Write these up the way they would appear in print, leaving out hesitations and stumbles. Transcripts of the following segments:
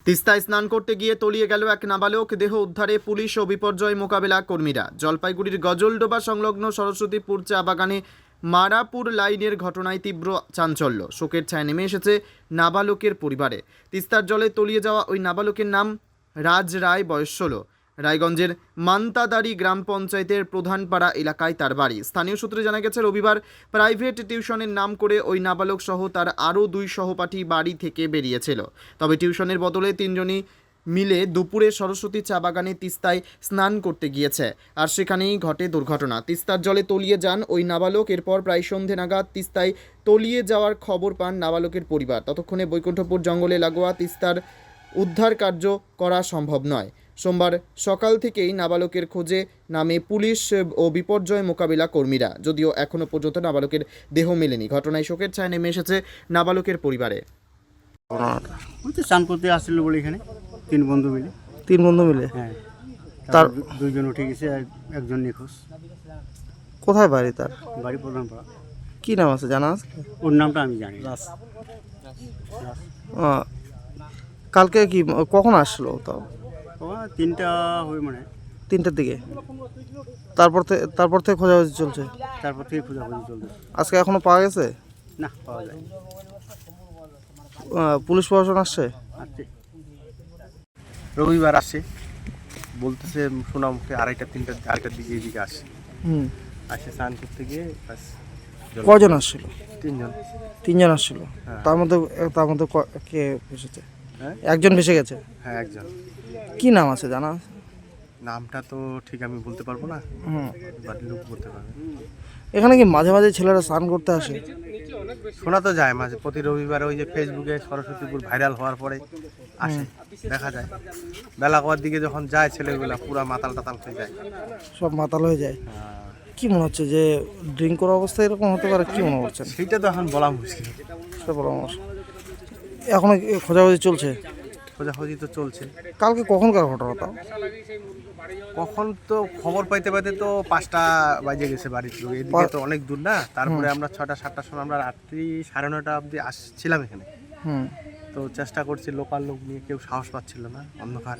তিস্তায় স্নান করতে গিয়ে তলিয়ে গেল এক নাবালক, দেহ উদ্ধারে পুলিশ ও বিপর্যয় মোকাবেলা কর্মীরা। জলপাইগুড়ির গজলডোবা সংলগ্ন সরস্বতীপুর চা বাগানে মারাপুর লাইনের ঘটনায় তীব্র চাঞ্চল্য। শোকের ছায়া নেমে এসেছে নাবালকের পরিবারে। তিস্তার জলে তলিয়ে যাওয়া ওই নাবালকের নাম রাজ রায়, বয়স 16। রায়গঞ্জের মান্তাদারি গ্রাম পঞ্চায়েতের প্রধানপাড়া এলাকায় তার বাড়ি। স্থানীয় সূত্রে জানা গেছে, রবিবার প্রাইভেট টিউশনের নাম করে ওই নাবালক সহ তার আরও 2 সহপাঠী বাড়ি থেকে বেরিয়েছিল। তবে টিউশনের বদলে 3 জনই মিলে দুপুরে সরস্বতী চা বাগানে তিস্তায় স্নান করতে গিয়েছে, আর সেখানেই ঘটে দুর্ঘটনা। তিস্তার জলে তলিয়ে যান ওই নাবালক। এরপর প্রায় সন্ধে নাগাদ তিস্তায় তলিয়ে যাওয়ার খবর পান নাবালকের পরিবার। ততক্ষণে বৈকুণ্ঠপুর জঙ্গলে লাগোয়া তিস্তার উদ্ধার কার্য করা সম্ভব নয়। সোমবার সকাল থেকেই নাবালকের খোঁজে নামে পুলিশ ও বিপর্যয় মোকাবিলা কর্মীরা, যদিও এখনও পর্যন্ত নাবালকের দেহ মেলেনি। ঘটনায় শোকের ছায়া নেমে এসেছে নাবালকের পরিবারে। স্নান করতে আসছিল বলে এখানে 3 বন্ধু মিলে। 3 বন্ধু মিলে? হ্যাঁ, তার 2 জন উঠে গেছে আর একজন নিখোঁজ। কোথায় বাড়ি তার? বাড়ি প্রধানপাড়া। কি নাম আছে জানা আছে? ওর নামটা আমি জানি না। কালকে কি কখন আসলো? তাও 3টা হয়ে মানে 3টার দিকে। তারপর থেকে খোঁজাখুঁজি চলছে। তারপর থেকে খোঁজাখুঁজি চলছে। আজকে এখনো পাওয়া গেছে? না, পাওয়া যায়। পুলিশ প্রশাসন আসছে? আচ্ছা, রবিবার আসে, বলতেছে শোনা মুখে 2:30-3টার দিকে এদিকে আসে। আসে স্নান করতে গিয়ে ব্যাস কজন আসছিল? 3 জন। 3 জন আসছিল। হ্যাঁ। তার মধ্যে কে ভেসেছে? হ্যাঁ, একজন ভেসে গেছে। হ্যাঁ, একজন। কি নাম আছে জানা আছে? নামটা তো ঠিক আমি বলতে পারবো না, বাট লোক বলতে পারবে। এখানে কি মাঝে মাঝে ছেলেরা স্নান করতে আসে? শোনা তো যায় মাঝে, প্রতি রবিবারে ওই যে ফেসবুকে সরস্বতীপুর ভাইরাল হওয়ার পরে আসে, দেখা যায়। বেলা হওয়ার দিকে যখন যায় ছেলেগুলা পুরা মাতাল টাতাল খেয়ে যায়। সব মাতাল হয়ে যায়। কি মনে হচ্ছে যে ড্রিঙ্ক করা অবস্থায় এরকম হতে পারে? কি মনে করছেন? সেইটা তো এখন বলা মুশকিল। সেটা পরামর্শ। এখনো খোঁজাখুঁজি চলছে? খোঁজাখুঁজি তো চলছে। কালকে কখনকার ঘটনা তাও? কখন তো খবর পাইতে পাইতে তো 5টা বাজে গেছে বাড়ির লোক, এদিকে তো অনেক দূর না। তারপরে আমরা 6টা-7টার সময় আমরা রাত্রি 9:30 অবধি আসছিলাম এখানে। তো চেষ্টা করছি, লোকাল লোক নিয়ে কেউ সাহস পাচ্ছিল না, অন্ধকার।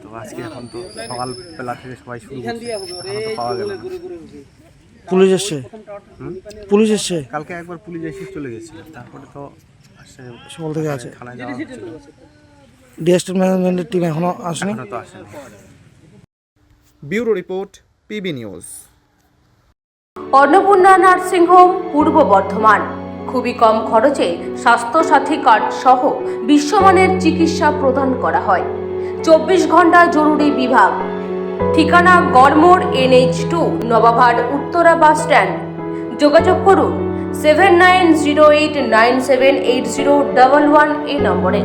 তো আজকে এখন তো সকালবেলা থেকে সবাই শুরু করছে, এখনো তো পাওয়া গেল না। পুলিশ এসছে? পুলিশ এসছে? কালকে একবার পুলিশ এসে চলে গেছিল, তারপরে তো আসে সকাল থেকে আছে। থানায় যাওয়া হচ্ছিল, ডিএসটি ম্যানেজমেন্টের টিম এখনো আসেনি? এখনো তো আসেনি। Bureau report, PB news. Annapurna nursing home, পূর্ব বর্ধমান। খুবই কম খরচে স্বাস্থ্যসাথী কার্ড সহ বিশ্বমানের চিকিৎসা প্রদান করা হয়। 24 ঘন্টা জরুরি বিভাগ। ঠিকানা Garmor, NH2, Nababhat Uttara bus stand. যোগাযোগ করুন 7908978011 এই নম্বরে।